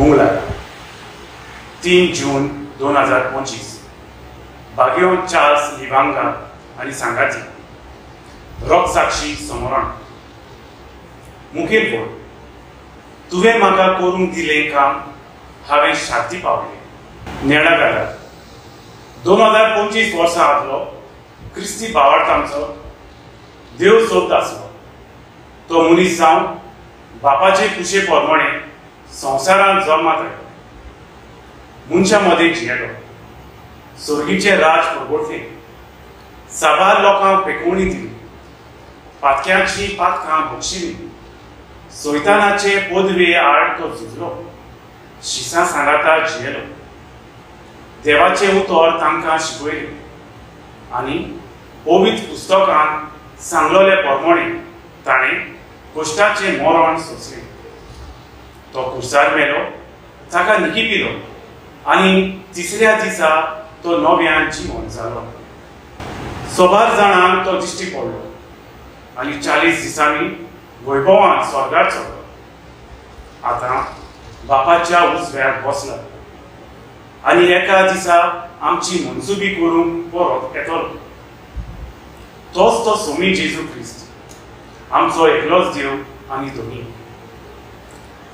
मंगळार 3 जून 2025 बागयोन Charles लिवांगा आणि सांगाती rock साक्षी समोरान मुखेल बोल तुवें म्हाका करूंक दिलें काम हांवें शांती पावलें नेणा घाला 2025 वर्सा आदलो क्रिस्ती भावार्थांचो देव सोबत आसलो तो मनीस जावन बापाचे कुशे प्रमाणे संवसारांत जल्माक आयलो मनशा मदें जियेलो सोर्गीचे राज परगोटलें साबार लोकांक पेकोवणी दिली पातक्यांची पातकां बक्षिली सोयतानाचे पदवे आड तो झुजलो शिसा सांगाता जियेलो देवाचे उतर तांकां शिकयले आनी पवित्र पुस्तकांत सांगलोले प्रमाणे ताणें कश्टाचें मरण सोंसलें तो कुर्सार मेलो ताका निकी पिलो आनी तिसऱ्या दिसा तो नव्यान जिवंत जालो सोबार जाणांक तो दिश्टी पडलो आनी 40 दिसांनी वैभवान स्वर्गार चडलो आतां बापाच्या उजव्याक बसला आनी एका दिसा आमची मनसुबी करूंक परत येतलो तोच तो सोमी जेजू क्रिस्त आमचो एकलोच देव आनी धोनी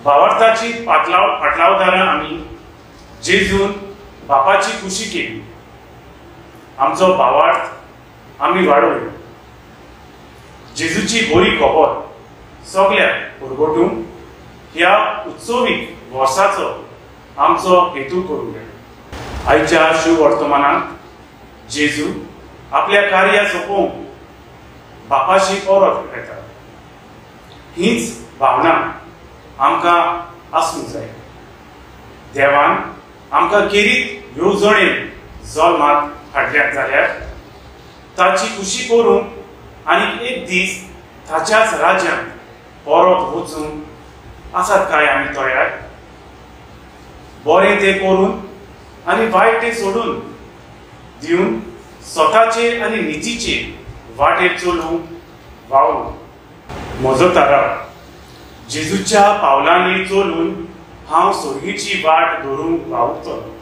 भावार्थाची फाटलावदारां आमी जेजून बापाची खुशी केली आमचो भावार्थ आमी वाडवलो जेजूची बरी खबर सगळ्याक परगटूंक ह्या उत्सवीक वर्साचो आमचो हेतू करूंक जाय आयच्या शुभ वर्तमानांत जेजू आपल्या कार्या सोंपोवंक बापाशी परत येता हीच भावना आमकां आसूंक जाय देवान आमकां केरीत येवजणेन जल्माक हाडल्यात जाल्यार ताची खुशी करूंक आनी एक दीस ताच्याच राज्यांत परत वचूंक आसात काय आमी तयार बरें तें करून आनी वायट तें सोडून दिवन स्वताचेर आनी नितीचेर वाटेर चलूंक वावरूंक म्हजो तारा जेजूच्या पावलांनी चलून हांव सोर्गीची वाट धरूंक वावुरतलों